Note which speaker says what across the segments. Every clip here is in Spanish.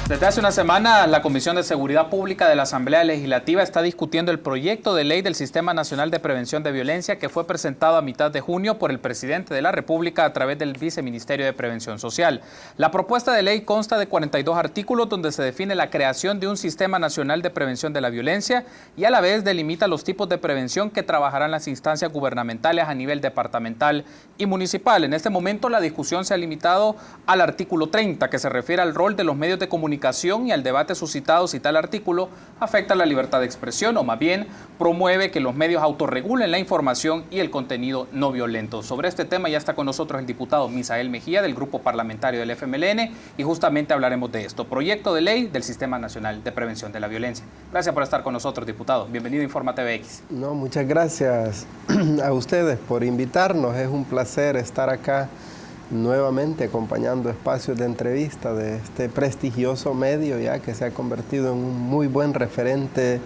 Speaker 1: Desde hace una semana, la Comisión de Seguridad Pública de la Asamblea Legislativa está discutiendo el proyecto de ley del Sistema Nacional de Prevención de Violencia que fue presentado a mitad de junio por el presidente de la República a través del Viceministerio de Prevención Social. La propuesta de ley consta de 42 artículos donde se define la creación de un Sistema Nacional de Prevención de la Violencia y a la vez delimita los tipos de prevención que trabajarán las instancias gubernamentales a nivel departamental y municipal. En este momento, la discusión se ha limitado al artículo 30, que se refiere al rol de los medios de comunicación y al debate suscitado si tal artículo afecta la libertad de expresión o más bien promueve que los medios autorregulen la información y el contenido no violento. Sobre este tema ya está con nosotros el diputado Misael Mejía del Grupo Parlamentario del FMLN y justamente hablaremos de esto, proyecto de ley del Sistema Nacional de Prevención de la Violencia. Gracias por estar con nosotros, diputado. Bienvenido a Informa TVX.
Speaker 2: No, muchas gracias a ustedes por invitarnos. Es un placer estar acá nuevamente acompañando espacios de entrevista de este prestigioso medio ya que se ha convertido en un muy buen referente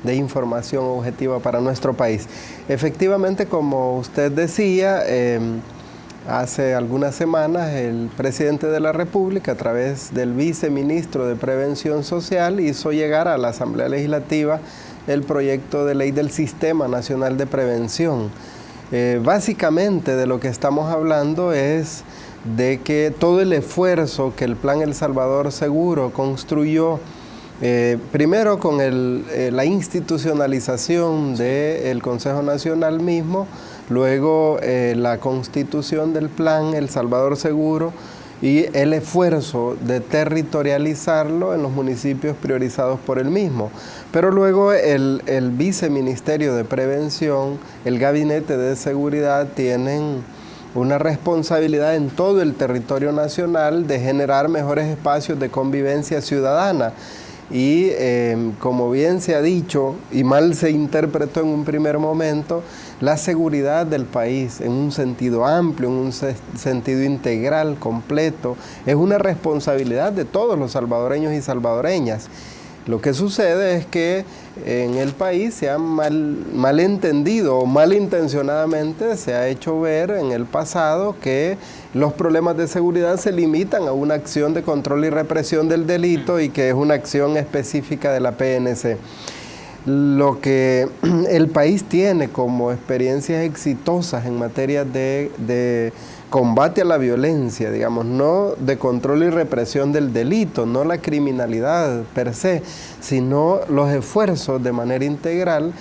Speaker 2: de información objetiva para nuestro país. Efectivamente, como usted decía, hace algunas semanas el presidente de la República, a través del viceministro de Prevención Social, hizo llegar a la Asamblea Legislativa el proyecto de ley del Sistema Nacional de Prevención. Básicamente de lo que estamos hablando es de que todo el esfuerzo que el Plan El Salvador Seguro construyó, primero con la institucionalización del Consejo Nacional mismo, luego la constitución del Plan El Salvador Seguro y el esfuerzo de territorializarlo en los municipios priorizados por el mismo. Pero luego el Viceministerio de Prevención, el Gabinete de Seguridad tienen una responsabilidad en todo el territorio nacional de generar mejores espacios de convivencia ciudadana. Y como bien se ha dicho y mal se interpretó en un primer momento, la seguridad del país en un sentido amplio, en un sentido integral, completo, es una responsabilidad de todos los salvadoreños y salvadoreñas. Lo que sucede es que en el país se ha malentendido o malintencionadamente se ha hecho ver en el pasado que los problemas de seguridad se limitan a una acción de control y represión del delito y que es una acción específica de la PNC. Lo que el país tiene como experiencias exitosas en materia de combate a la violencia, digamos, no de control y represión del delito, no la criminalidad per se, sino los esfuerzos de manera integral,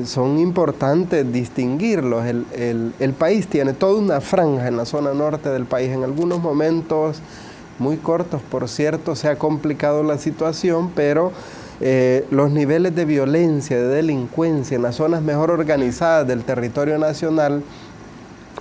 Speaker 2: son importantes distinguirlos. El país tiene toda una franja en la zona norte del país, en algunos momentos muy cortos, por cierto, se ha complicado la situación, pero los niveles de violencia, de delincuencia en las zonas mejor organizadas del territorio nacional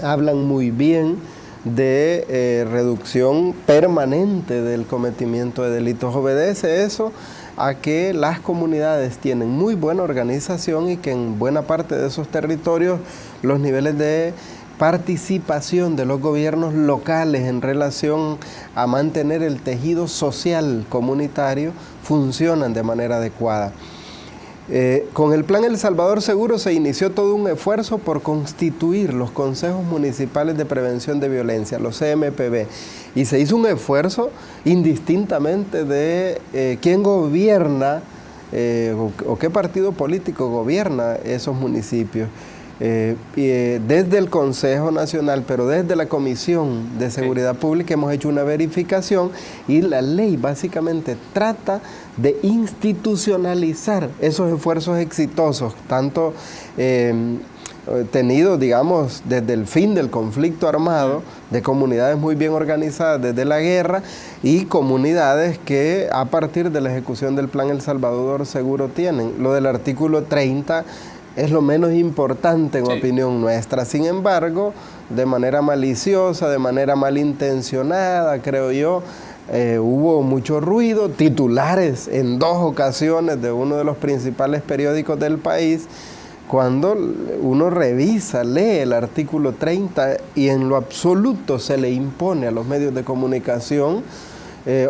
Speaker 2: hablan muy bien de reducción permanente del cometimiento de delitos. Obedece eso a que las comunidades tienen muy buena organización y que en buena parte de esos territorios los niveles de participación de los gobiernos locales en relación a mantener el tejido social comunitario funcionan de manera adecuada. Con el Plan El Salvador Seguro se inició todo un esfuerzo por constituir los consejos municipales de prevención de violencia, los CMPV, y se hizo un esfuerzo indistintamente de quién gobierna o qué partido político gobierna esos municipios. Desde el Consejo Nacional, pero desde la Comisión de Seguridad Pública hemos hecho una verificación y la ley básicamente trata de institucionalizar esos esfuerzos exitosos, tanto tenidos, digamos, desde el fin del conflicto armado, de comunidades muy bien organizadas desde la guerra y comunidades que a partir de la ejecución del Plan El Salvador Seguro tienen. Lo del artículo 30 es lo menos importante en opinión nuestra. Sin embargo, de manera maliciosa, de manera malintencionada, creo yo, hubo mucho ruido, titulares en 2 ocasiones de uno de los principales periódicos del país, cuando uno revisa, lee el artículo 30 y en lo absoluto se le impone a los medios de comunicación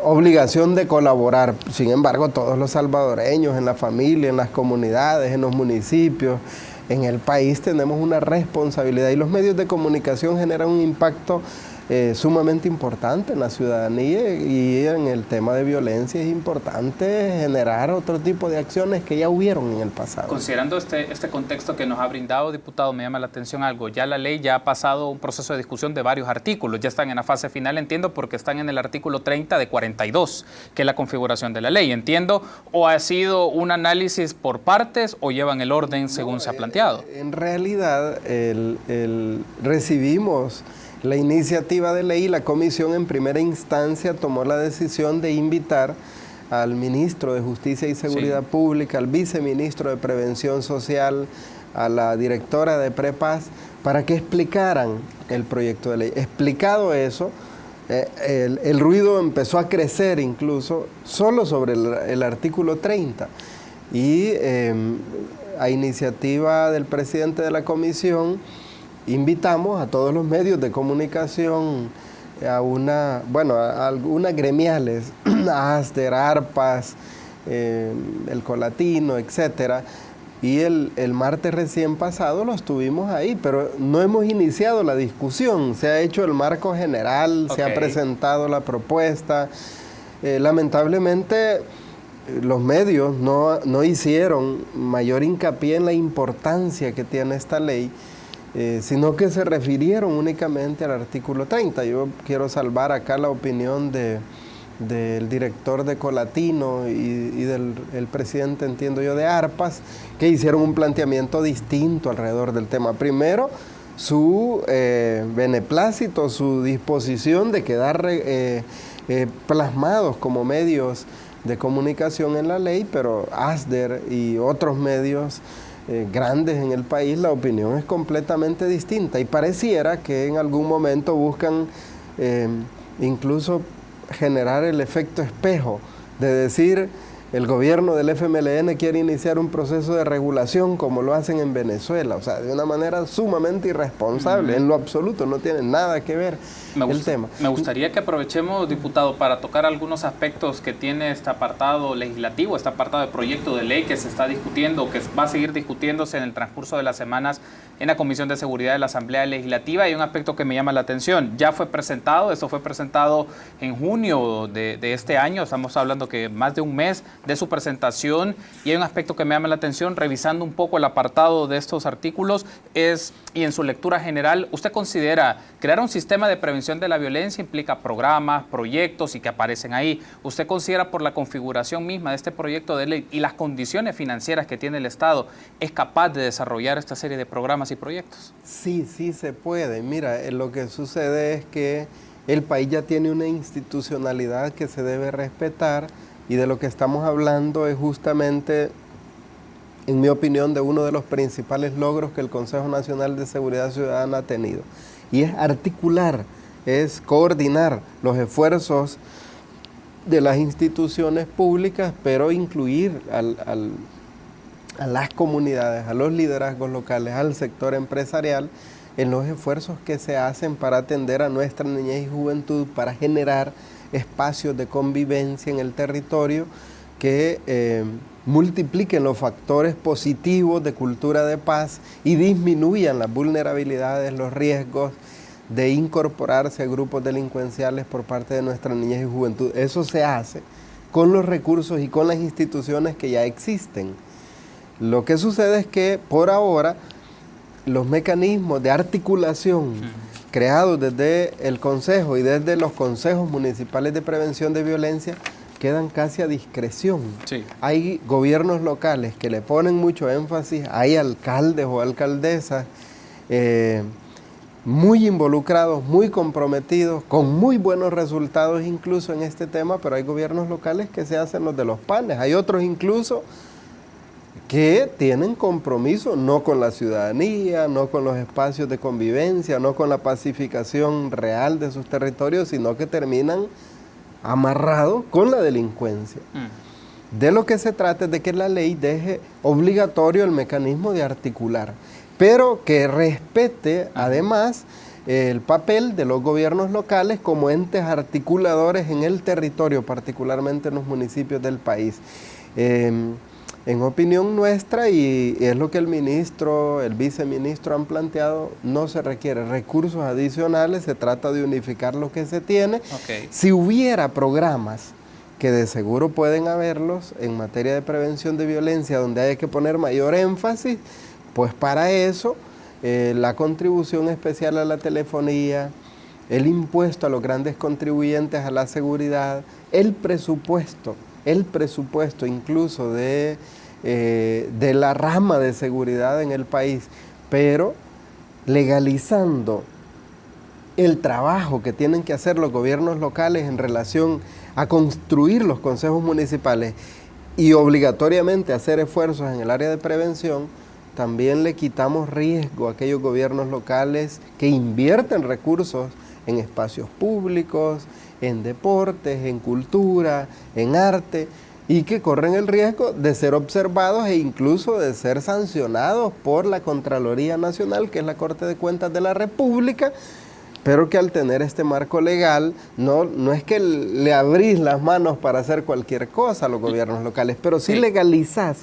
Speaker 2: obligación de colaborar. Sin embargo, todos los salvadoreños en la familia, en las comunidades, en los municipios, en el país tenemos una responsabilidad y los medios de comunicación generan un impacto sumamente importante en la ciudadanía, y en el tema de violencia es importante generar otro tipo de acciones que ya hubieron en el pasado.
Speaker 1: Considerando este contexto que nos ha brindado, diputado, me llama la atención algo. Ya la ley ya ha pasado un proceso de discusión de varios artículos, ya están en la fase final, entiendo, porque están en el artículo 30 de 42, que es la configuración de la ley, entiendo, o ha sido un análisis por partes o llevan el orden según se ha planteado.
Speaker 2: En realidad, recibimos la iniciativa de ley y la comisión en primera instancia tomó la decisión de invitar al ministro de Justicia y Seguridad Pública, al viceministro de Prevención Social, a la directora de Prepaz, para que explicaran el proyecto de ley. Explicado eso, el ruido empezó a crecer incluso solo sobre el artículo 30. Y a iniciativa del presidente de la comisión, invitamos a todos los medios de comunicación, a algunas gremiales, ASDER, ARPAS, el Colatino, etcétera. Y el martes recién pasado los tuvimos ahí, pero no hemos iniciado la discusión. Se ha hecho el marco general, se ha presentado la propuesta. Lamentablemente, los medios no hicieron mayor hincapié en la importancia que tiene esta ley, sino que se refirieron únicamente al artículo 30. Yo quiero salvar acá la opinión del director de Colatino y del presidente, entiendo yo, de ARPAS, que hicieron un planteamiento distinto alrededor del tema. Primero, su beneplácito, su disposición de quedar plasmados como medios de comunicación en la ley, pero ASDER y otros medios grandes en el país, la opinión es completamente distinta, y pareciera que en algún momento buscan incluso generar el efecto espejo de decir: el gobierno del FMLN quiere iniciar un proceso de regulación como lo hacen en Venezuela, o sea, de una manera sumamente irresponsable, en lo absoluto, no tiene nada que ver el tema.
Speaker 1: Me gustaría que aprovechemos, diputado, para tocar algunos aspectos que tiene este apartado legislativo, este apartado de proyecto de ley que se está discutiendo, que va a seguir discutiéndose en el transcurso de las semanas en la Comisión de Seguridad de la Asamblea Legislativa. Hay un aspecto que me llama la atención, ya fue presentado, esto fue presentado en junio de este año, estamos hablando que más de un mes de su presentación, y hay un aspecto que me llama la atención, revisando un poco el apartado de estos artículos, y en su lectura general, ¿usted considera crear un sistema de prevención de la violencia implica programas, proyectos y que aparecen ahí? ¿Usted considera, por la configuración misma de este proyecto de ley y las condiciones financieras que tiene el Estado, es capaz de desarrollar esta serie de programas y proyectos?
Speaker 2: Sí, sí se puede. Mira, lo que sucede es que el país ya tiene una institucionalidad que se debe respetar, y de lo que estamos hablando es justamente, en mi opinión, de uno de los principales logros que el Consejo Nacional de Seguridad Ciudadana ha tenido, y es articular, es coordinar los esfuerzos de las instituciones públicas, pero incluir a las comunidades, a los liderazgos locales, al sector empresarial, en los esfuerzos que se hacen para atender a nuestra niñez y juventud, para generar espacios de convivencia en el territorio que multipliquen los factores positivos de cultura de paz y disminuyan las vulnerabilidades, los riesgos de incorporarse a grupos delincuenciales por parte de nuestra niñez y juventud. Eso se hace con los recursos y con las instituciones que ya existen. Lo que sucede es que por ahora los mecanismos de articulación creados desde el Consejo y desde los consejos municipales de prevención de violencia quedan casi a discreción. Sí. Hay gobiernos locales que le ponen mucho énfasis, hay alcaldes o alcaldesas muy involucrados, muy comprometidos, con muy buenos resultados incluso en este tema, pero hay gobiernos locales que se hacen los de los panes. Hay otros incluso que tienen compromiso no con la ciudadanía, no con los espacios de convivencia, no con la pacificación real de sus territorios, sino que terminan amarrados con la delincuencia. De lo que se trata es de que la ley deje obligatorio el mecanismo de articular, pero que respete además el papel de los gobiernos locales como entes articuladores en el territorio, particularmente en los municipios del país. En opinión nuestra, y es lo que el ministro, el viceministro han planteado, no se requiere recursos adicionales, se trata de unificar lo que se tiene.
Speaker 1: Okay.
Speaker 2: Si hubiera programas, que de seguro pueden haberlos, en materia de prevención de violencia, donde haya que poner mayor énfasis, pues para eso, la contribución especial a la telefonía, el impuesto a los grandes contribuyentes a la seguridad, el presupuesto incluso de la rama de seguridad en el país, pero legalizando el trabajo que tienen que hacer los gobiernos locales en relación a construir los consejos municipales y obligatoriamente hacer esfuerzos en el área de prevención, también le quitamos riesgo a aquellos gobiernos locales que invierten recursos en espacios públicos, en deportes, en cultura, en arte, y que corren el riesgo de ser observados e incluso de ser sancionados por la Contraloría Nacional, que es la Corte de Cuentas de la República, pero que al tener este marco legal, no es que le abrís las manos para hacer cualquier cosa a los gobiernos locales, pero sí legalizás,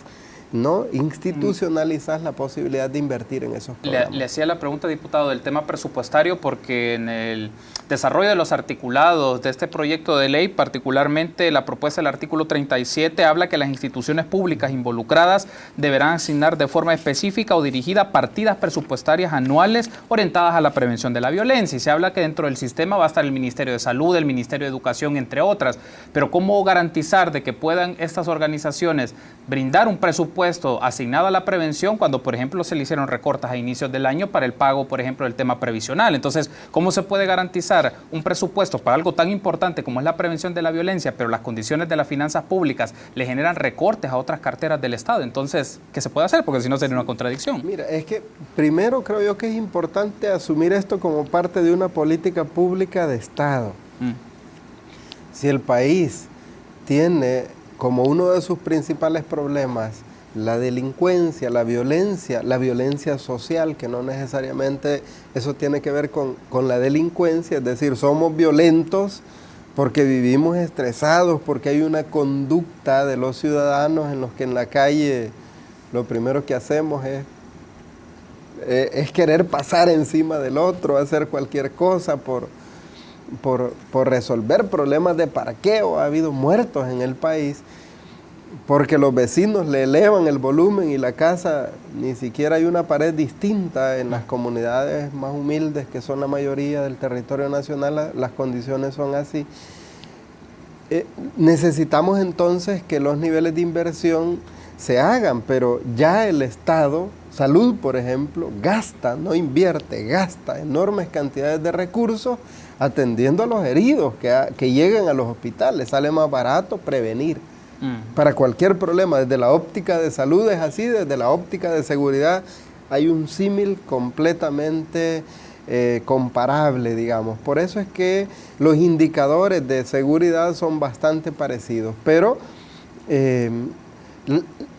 Speaker 2: ¿no? Institucionalizas la posibilidad de invertir en esos programas.
Speaker 1: Le hacía la pregunta, diputado, del tema presupuestario, porque en el desarrollo de los articulados de este proyecto de ley, particularmente la propuesta del artículo 37, habla que las instituciones públicas involucradas deberán asignar de forma específica o dirigida partidas presupuestarias anuales orientadas a la prevención de la violencia. Y se habla que dentro del sistema va a estar el Ministerio de Salud, el Ministerio de Educación, entre otras. Pero ¿cómo garantizar de que puedan estas organizaciones brindar un presupuesto asignado a la prevención cuando, por ejemplo, se le hicieron recortes a inicios del año para el pago, por ejemplo, del tema previsional? Entonces, ¿cómo se puede garantizar un presupuesto para algo tan importante como es la prevención de la violencia, pero las condiciones de las finanzas públicas le generan recortes a otras carteras del Estado? Entonces, ¿qué se puede hacer? Porque si no sería una contradicción.
Speaker 2: Mira, es que primero creo yo que es importante asumir esto como parte de una política pública de Estado. Si el país tiene como uno de sus principales problemas la delincuencia, la violencia social, que no necesariamente eso tiene que ver con la delincuencia, es decir, somos violentos porque vivimos estresados, porque hay una conducta de los ciudadanos en los que en la calle lo primero que hacemos es querer pasar encima del otro, hacer cualquier cosa por resolver problemas de parqueo. Ha habido muertos en el país porque los vecinos le elevan el volumen y la casa, ni siquiera hay una pared distinta en las comunidades más humildes, que son la mayoría del territorio nacional, las condiciones son así. Necesitamos entonces que los niveles de inversión se hagan, pero ya el Estado, salud por ejemplo, gasta, no invierte, gasta enormes cantidades de recursos atendiendo a los heridos que lleguen a los hospitales. Sale más barato prevenir. Para cualquier problema, desde la óptica de salud es así, desde la óptica de seguridad hay un símil completamente comparable, digamos. Por eso es que los indicadores de seguridad son bastante parecidos, pero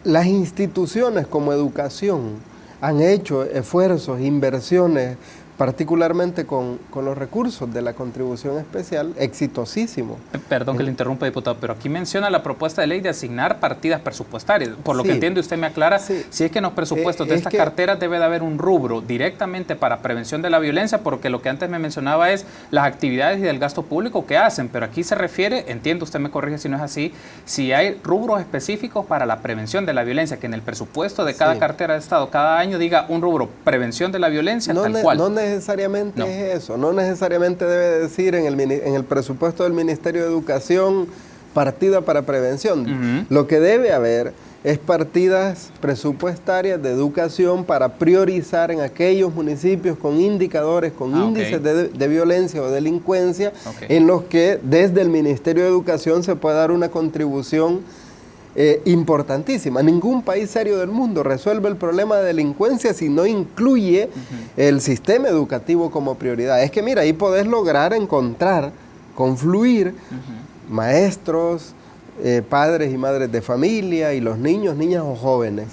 Speaker 2: las instituciones como educación han hecho esfuerzos, inversiones, particularmente con los recursos de la contribución especial, exitosísimo.
Speaker 1: Perdón que le interrumpa, diputado, pero aquí menciona la propuesta de ley de asignar partidas presupuestarias. Por lo que entiendo, usted me aclara, si es que en los presupuestos de estas carteras debe de haber un rubro directamente para prevención de la violencia, porque lo que antes me mencionaba es las actividades y del gasto público que hacen, pero aquí se refiere, entiendo, usted me corrige si no es así, si hay rubros específicos para la prevención de la violencia, que en el presupuesto de cada cartera de Estado, cada año diga un rubro, prevención de la violencia, tal cual.
Speaker 2: No necesariamente es eso, no necesariamente debe decir en el presupuesto del Ministerio de Educación partida para prevención. Lo que debe haber es partidas presupuestarias de educación para priorizar en aquellos municipios con indicadores, con índices de violencia o delincuencia, en los que desde el Ministerio de Educación se puede dar una contribución importantísima. Ningún país serio del mundo resuelve el problema de delincuencia si no incluye el sistema educativo como prioridad. Es que mira, ahí podés lograr encontrar, confluir maestros, padres y madres de familia y los niños, niñas o jóvenes.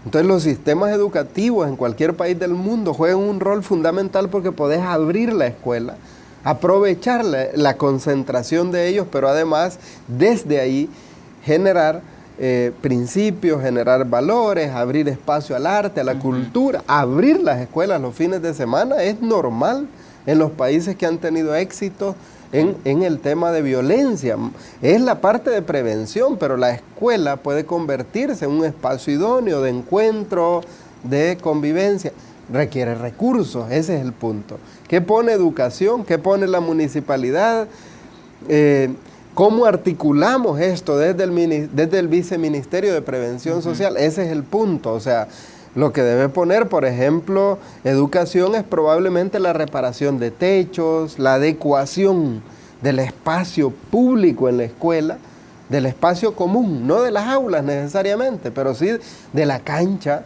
Speaker 2: Entonces los sistemas educativos en cualquier país del mundo juegan un rol fundamental porque podés abrir la escuela, aprovechar la concentración de ellos, pero además desde ahí generar principios, generar valores, abrir espacio al arte, a la cultura, abrir las escuelas los fines de semana, es normal en los países que han tenido éxito en el tema de violencia. Es la parte de prevención, pero la escuela puede convertirse en un espacio idóneo de encuentro, de convivencia. Requiere recursos, ese es el punto. ¿Qué pone educación? ¿Qué pone la municipalidad? ¿Cómo articulamos esto desde el Viceministerio de Prevención Social? Ese es el punto. O sea, lo que debe poner, por ejemplo, educación es probablemente la reparación de techos, la adecuación del espacio público en la escuela, del espacio común, no de las aulas necesariamente, pero sí de la cancha,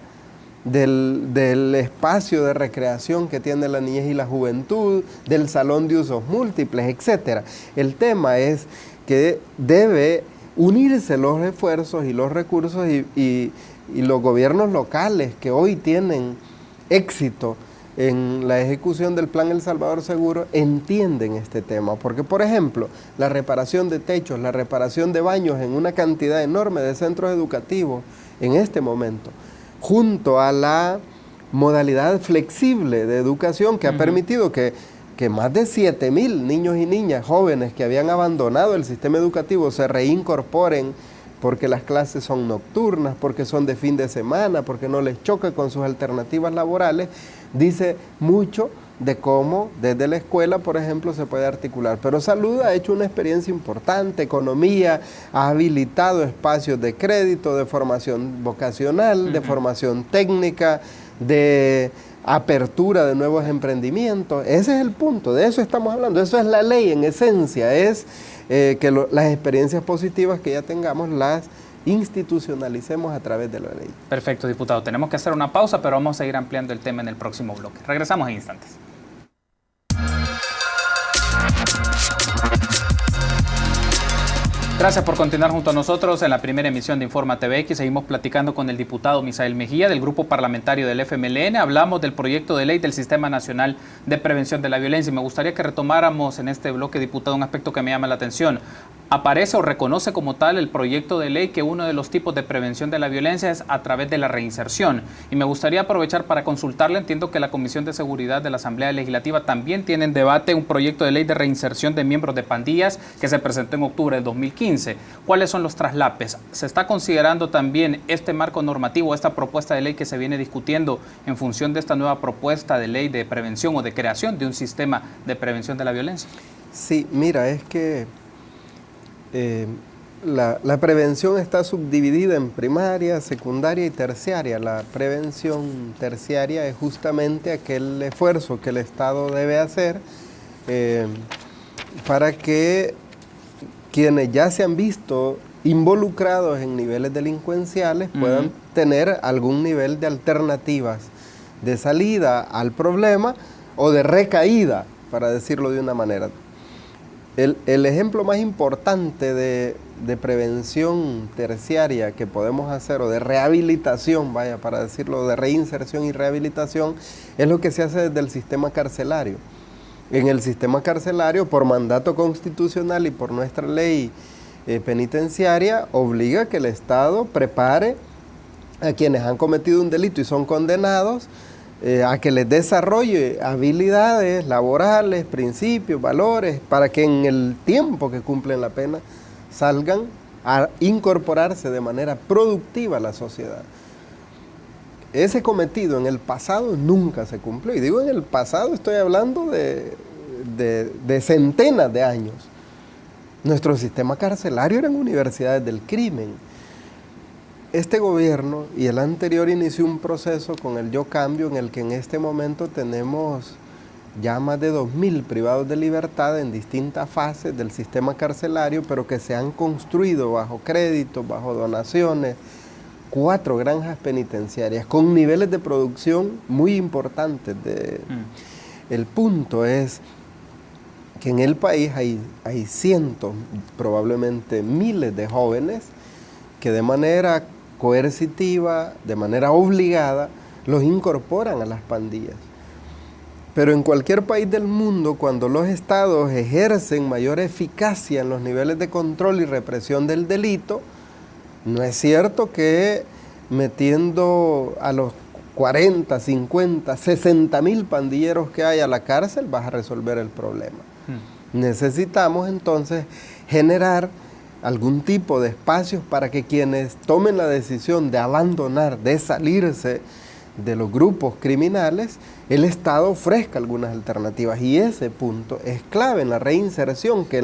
Speaker 2: del espacio de recreación que tiene la niñez y la juventud, del salón de usos múltiples, etc. El tema es que debe unirse los esfuerzos y los recursos y los gobiernos locales que hoy tienen éxito en la ejecución del Plan El Salvador Seguro entienden este tema. Porque, por ejemplo, la reparación de techos, la reparación de baños en una cantidad enorme de centros educativos en este momento, junto a la modalidad flexible de educación que ha permitido que más de 7,000 niños y niñas jóvenes que habían abandonado el sistema educativo se reincorporen porque las clases son nocturnas, porque son de fin de semana, porque no les choca con sus alternativas laborales, dice mucho de cómo desde la escuela, por ejemplo, se puede articular. Pero Salud ha hecho una experiencia importante, economía, ha habilitado espacios de crédito, de formación vocacional, de formación técnica, de apertura de nuevos emprendimientos. Ese es el punto, de eso estamos hablando, eso es la ley en esencia, es que las experiencias positivas que ya tengamos las institucionalicemos a través de la ley.
Speaker 1: Perfecto, diputado. Tenemos que hacer una pausa, pero vamos a seguir ampliando el tema en el próximo bloque. Regresamos en instantes. Gracias por continuar junto a nosotros en la primera emisión de Informa TVX. Seguimos platicando con el diputado Misael Mejía del grupo parlamentario del FMLN. Hablamos del proyecto de ley del Sistema Nacional de Prevención de la Violencia. Y me gustaría que retomáramos en este bloque, diputado, un aspecto que me llama la atención. Aparece o reconoce como tal el proyecto de ley que uno de los tipos de prevención de la violencia es a través de la reinserción. Y me gustaría aprovechar para consultarle, entiendo que la Comisión de Seguridad de la Asamblea Legislativa también tiene en debate un proyecto de ley de reinserción de miembros de pandillas que se presentó en octubre de 2015. ¿Cuáles son los traslapes? ¿Se está considerando también este marco normativo, esta propuesta de ley que se viene discutiendo en función de esta nueva propuesta de ley de prevención o de creación de un sistema de prevención de la violencia?
Speaker 2: Sí, mira, es que la prevención está subdividida en primaria, secundaria y terciaria. La prevención terciaria es justamente aquel esfuerzo que el Estado debe hacer para que quienes ya se han visto involucrados en niveles delincuenciales puedan tener algún nivel de alternativas de salida al problema o de recaída, para decirlo de una manera. El ejemplo más importante de prevención terciaria que podemos hacer, o de rehabilitación, vaya, para decirlo, de reinserción y rehabilitación, es lo que se hace desde el sistema carcelario. En el sistema carcelario, por mandato constitucional y por nuestra ley penitenciaria, obliga que el Estado prepare a quienes han cometido un delito y son condenados, a que les desarrolle habilidades laborales, principios, valores, para que en el tiempo que cumplen la pena salgan a incorporarse de manera productiva a la sociedad. Ese cometido en el pasado nunca se cumplió. Y digo en el pasado, estoy hablando de centenas de años. Nuestro sistema carcelario eran universidades del crimen. Este gobierno y el anterior inició un proceso con el Yo Cambio en el que en este momento tenemos ya más de 2,000 privados de libertad en distintas fases del sistema carcelario, pero que se han construido bajo créditos, bajo donaciones, 4 granjas penitenciarias con niveles de producción muy importantes. El punto es que en el país hay cientos, probablemente miles de jóvenes que de manera coercitiva, de manera obligada, los incorporan a las pandillas. Pero en cualquier país del mundo, cuando los estados ejercen mayor eficacia en los niveles de control y represión del delito, No es cierto que metiendo a los 40, 50, 60.000 pandilleros que hay a la cárcel vas a resolver el problema. Necesitamos entonces generar algún tipo de espacios para que quienes tomen la decisión de abandonar, de salirse de los grupos criminales, el Estado ofrezca algunas alternativas. Y ese punto es clave en la reinserción, que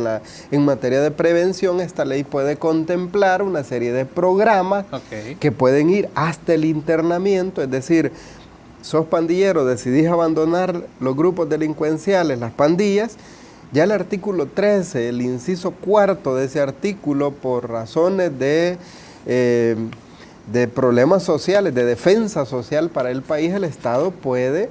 Speaker 2: en materia de prevención esta ley puede contemplar una serie de programas que pueden ir hasta el internamiento, es decir, sos pandillero, decidís abandonar los grupos delincuenciales, las pandillas. Ya el artículo 13, el inciso cuarto de ese artículo, por razones de problemas sociales, de defensa social para el país, el Estado puede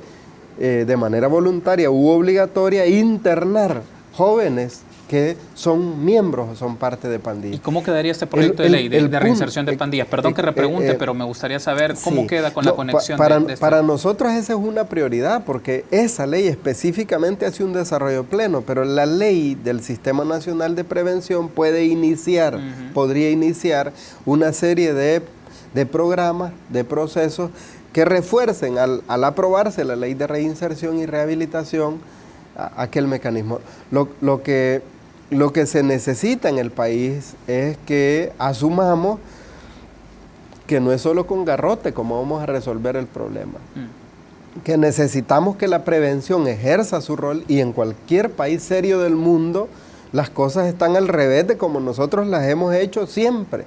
Speaker 2: de manera voluntaria u obligatoria internar jóvenes que son miembros o son parte de pandillas.
Speaker 1: ¿Y cómo quedaría este proyecto de ley de reinserción de pandillas? Perdón que repregunte, pero me gustaría saber cómo queda con la conexión
Speaker 2: para nosotros esa es una prioridad, porque esa ley específicamente hace un desarrollo pleno, pero la ley del Sistema Nacional de Prevención puede iniciar, podría iniciar una serie de programas, de procesos que refuercen al aprobarse la ley de reinserción y rehabilitación aquel mecanismo. Lo que se necesita en el país es que asumamos que no es solo con garrote como vamos a resolver el problema. Que necesitamos que la prevención ejerza su rol, y en cualquier país serio del mundo las cosas están al revés de como nosotros las hemos hecho siempre.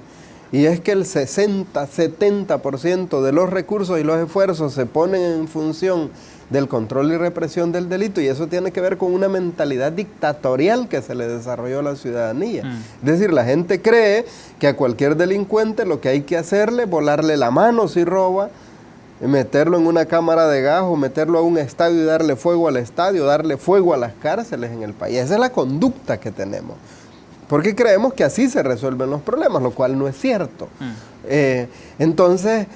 Speaker 2: Y es que el 60-70% de los recursos y los esfuerzos se ponen en función del control y represión del delito, y eso tiene que ver con una mentalidad dictatorial que se le desarrolló a la ciudadanía. Es decir, la gente cree que a cualquier delincuente lo que hay que hacerle es volarle la mano si roba, meterlo en una cámara de gas o meterlo a un estadio y darle fuego al estadio, darle fuego a las cárceles en el país. Esa es la conducta que tenemos. Porque creemos que así se resuelven los problemas, lo cual no es cierto. Entonces,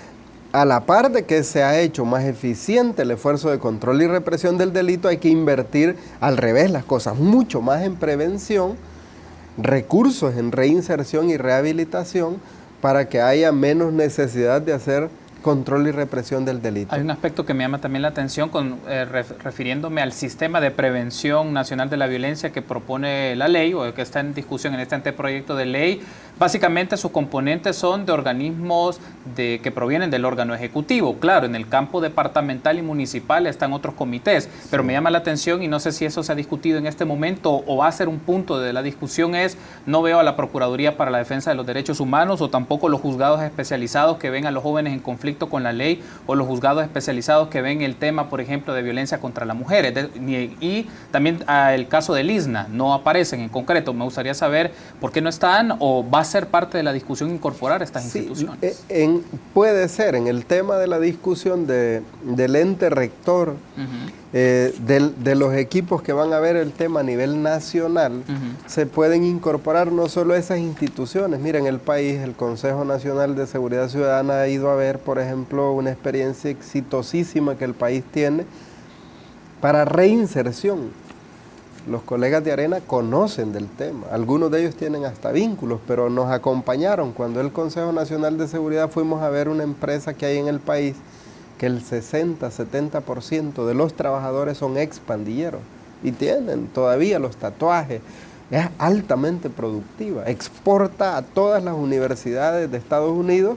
Speaker 2: a la par de que se ha hecho más eficiente el esfuerzo de control y represión del delito, hay que invertir al revés las cosas, mucho más en prevención, recursos en reinserción y rehabilitación, para que haya menos necesidad de hacer control y represión del delito.
Speaker 1: Hay un aspecto que me llama también la atención, refiriéndome al Sistema de Prevención Nacional de la Violencia que propone la ley, o que está en discusión en este anteproyecto de ley. Básicamente sus componentes son de organismos que provienen del órgano ejecutivo. Claro, en el campo departamental y municipal están otros comités, pero me llama la atención, y no sé si eso se ha discutido en este momento o va a ser un punto de la discusión, no veo a la Procuraduría para la Defensa de los Derechos Humanos o tampoco los juzgados especializados que ven a los jóvenes en conflicto con la ley, o los juzgados especializados que ven el tema, por ejemplo, de violencia contra la mujer. Y también el caso del ISNA, no aparecen en concreto. Me gustaría saber por qué no están, o va a ser parte de la discusión incorporar estas instituciones.
Speaker 2: Puede ser, en el tema de la discusión del ente rector, de los equipos que van a ver el tema a nivel nacional, se pueden incorporar no solo esas instituciones. Mira, en el país el Consejo Nacional de Seguridad Ciudadana ha ido a ver, por ejemplo, una experiencia exitosísima que el país tiene para reinserción. Los colegas de Arena conocen del tema, algunos de ellos tienen hasta vínculos, pero nos acompañaron cuando el Consejo Nacional de Seguridad fuimos a ver una empresa que hay en el país, que el 60-70% de los trabajadores son expandilleros y tienen todavía los tatuajes. Es altamente productiva, exporta a todas las universidades de Estados Unidos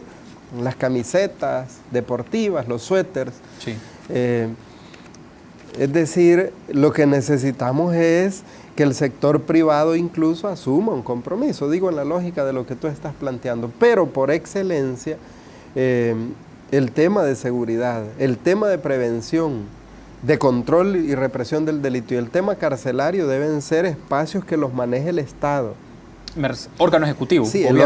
Speaker 2: las camisetas deportivas, los suéteres.
Speaker 1: Sí.
Speaker 2: Es decir, lo que necesitamos es que el sector privado incluso asuma un compromiso, digo en la lógica de lo que tú estás planteando, pero por excelencia el tema de seguridad, el tema de prevención, de control y represión del delito y el tema carcelario deben ser espacios que los maneje el Estado.
Speaker 1: Órgano ejecutivo.
Speaker 2: Sí, el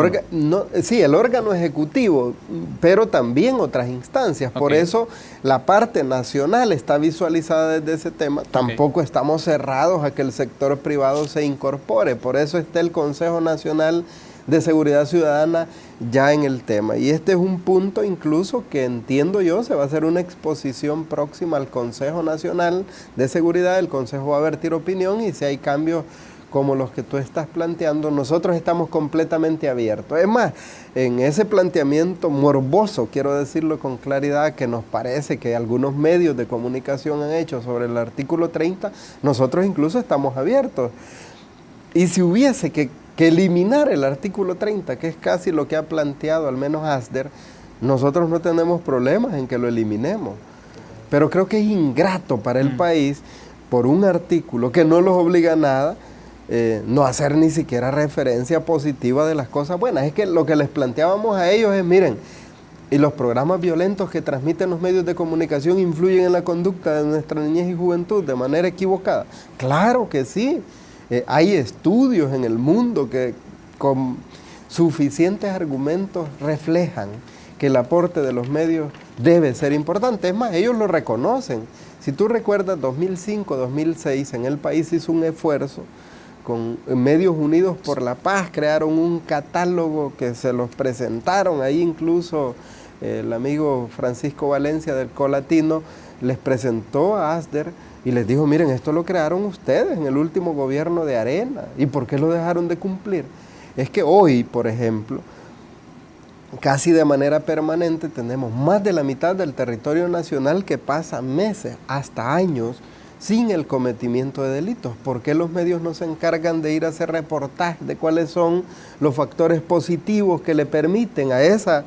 Speaker 2: órgano ejecutivo, pero también otras instancias. Por eso la parte nacional está visualizada desde ese tema. Tampoco estamos cerrados a que el sector privado se incorpore. Por eso está el Consejo Nacional de Seguridad Ciudadana ya en el tema. Y este es un punto incluso que entiendo yo, se va a hacer una exposición próxima al Consejo Nacional de Seguridad. El Consejo va a vertir opinión y si hay cambios como los que tú estás planteando, nosotros estamos completamente abiertos. Es más, en ese planteamiento morboso, quiero decirlo con claridad, que nos parece que algunos medios de comunicación han hecho sobre el artículo 30, nosotros incluso estamos abiertos. Y si hubiese que eliminar el artículo 30, que es casi lo que ha planteado al menos Asder, nosotros no tenemos problemas en que lo eliminemos. Pero creo que es ingrato para el país, por un artículo que no los obliga a nada, no hacer ni siquiera referencia positiva de las cosas buenas. Es que lo que les planteábamos a ellos es, miren, y los programas violentos que transmiten los medios de comunicación influyen en la conducta de nuestra niñez y juventud de manera equivocada. Claro que sí. Hay estudios en el mundo que con suficientes argumentos reflejan que el aporte de los medios debe ser importante. Es más, ellos lo reconocen. Si tú recuerdas, 2005, 2006, en el país hizo un esfuerzo con Medios Unidos por la Paz, crearon un catálogo que se los presentaron, ahí incluso el amigo Francisco Valencia del Colatino les presentó a Asder y les dijo, miren, esto lo crearon ustedes en el último gobierno de Arena, ¿y por qué lo dejaron de cumplir? Es que hoy, por ejemplo, casi de manera permanente tenemos más de la mitad del territorio nacional que pasa meses, hasta años, sin el cometimiento de delitos. ¿Por qué los medios no se encargan de ir a hacer reportajes de cuáles son los factores positivos que le permiten a esa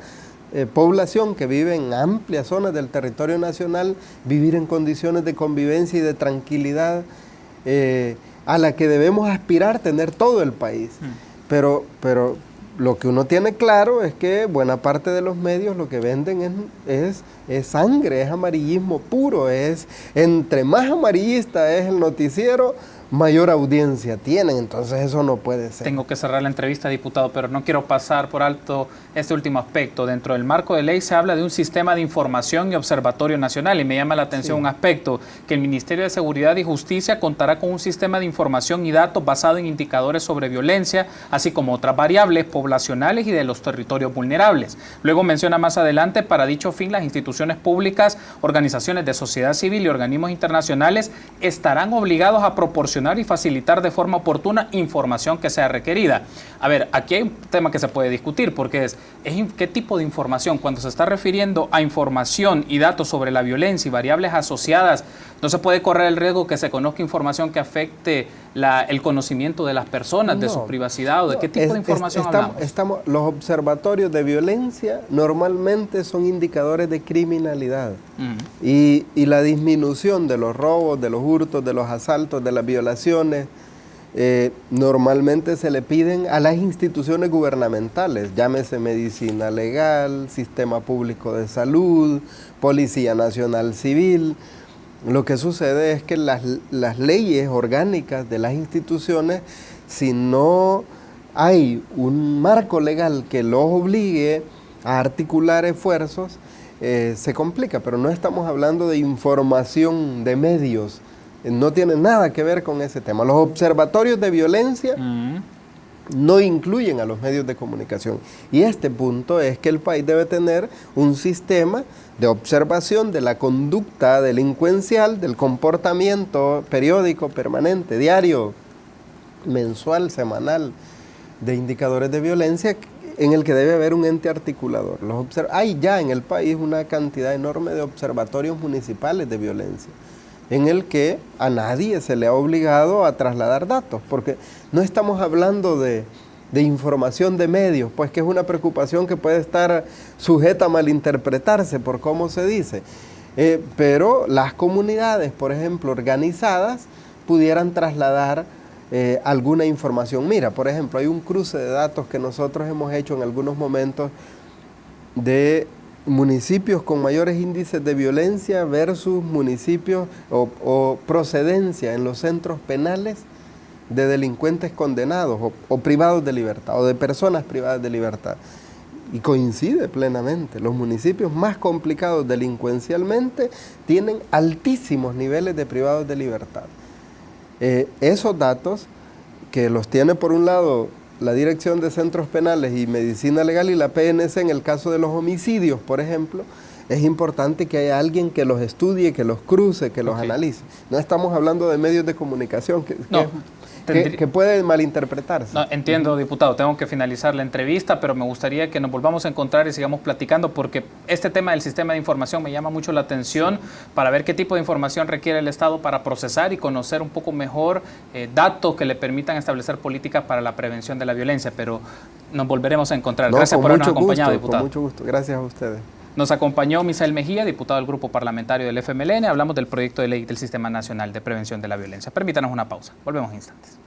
Speaker 2: población que vive en amplias zonas del territorio nacional vivir en condiciones de convivencia y de tranquilidad a la que debemos aspirar tener todo el país? Pero lo que uno tiene claro es que buena parte de los medios lo que venden es sangre, es amarillismo puro, entre más amarillista es el noticiero, mayor audiencia tienen, entonces eso no puede ser.
Speaker 1: Tengo que cerrar la entrevista, diputado, pero no quiero pasar por alto este último aspecto. Dentro del marco de ley se habla de un sistema de información y observatorio nacional, y me llama la atención un aspecto, que el Ministerio de Seguridad y Justicia contará con un sistema de información y datos basado en indicadores sobre violencia, así como otras variables poblacionales y de los territorios vulnerables. Luego menciona más adelante, para dicho fin, las instituciones públicas, organizaciones de sociedad civil y organismos internacionales estarán obligados a proporcionar y facilitar de forma oportuna información que sea requerida. A ver, aquí hay un tema que se puede discutir, porque es ¿qué tipo de información? Cuando se está refiriendo a información y datos sobre la violencia y variables asociadas, no se puede correr el riesgo que se conozca información que afecte el conocimiento de las personas, de su privacidad, o de qué tipo de información hablamos.
Speaker 2: Los observatorios de violencia normalmente son indicadores de criminalidad. Y la disminución de los robos, de los hurtos, de los asaltos, de las violaciones, normalmente se le piden a las instituciones gubernamentales, llámese Medicina Legal, Sistema Público de Salud, Policía Nacional Civil. Lo que sucede es que las leyes orgánicas de las instituciones, si no hay un marco legal que los obligue a articular esfuerzos, se complica, pero no estamos hablando de información de medios, no tiene nada que ver con ese tema. Los observatorios de violencia no incluyen a los medios de comunicación. Y este punto es que el país debe tener un sistema de observación de la conducta delincuencial, del comportamiento periódico, permanente, diario, mensual, semanal, de indicadores de violencia, en el que debe haber un ente articulador. Hay ya en el país una cantidad enorme de observatorios municipales de violencia, en el que a nadie se le ha obligado a trasladar datos, porque no estamos hablando de información de medios, pues que es una preocupación que puede estar sujeta a malinterpretarse por cómo se dice, pero las comunidades, por ejemplo, organizadas, pudieran trasladar alguna información. Mira, por ejemplo, hay un cruce de datos que nosotros hemos hecho en algunos momentos de municipios con mayores índices de violencia versus municipios o procedencia en los centros penales de delincuentes condenados o privados de libertad, o de personas privadas de libertad. Y coincide plenamente, los municipios más complicados delincuencialmente tienen altísimos niveles de privados de libertad. Esos datos, que los tiene por un lado la Dirección de Centros Penales y Medicina Legal y la PNC en el caso de los homicidios, por ejemplo, es importante que haya alguien que los estudie, que los cruce, que los analice. No estamos hablando de medios de comunicación, que que puede malinterpretarse.
Speaker 1: No, entiendo, diputado, tengo que finalizar la entrevista, pero me gustaría que nos volvamos a encontrar y sigamos platicando, porque este tema del sistema de información me llama mucho la atención para ver qué tipo de información requiere el Estado para procesar y conocer un poco mejor datos que le permitan establecer políticas para la prevención de la violencia, pero nos volveremos a encontrar. Gracias por habernos acompañado, diputado.
Speaker 2: Con mucho gusto, gracias a ustedes.
Speaker 1: Nos acompañó Misael Mejía, diputado del Grupo Parlamentario del FMLN. Hablamos del proyecto de ley del Sistema Nacional de Prevención de la Violencia. Permítanos una pausa. Volvemos en instantes.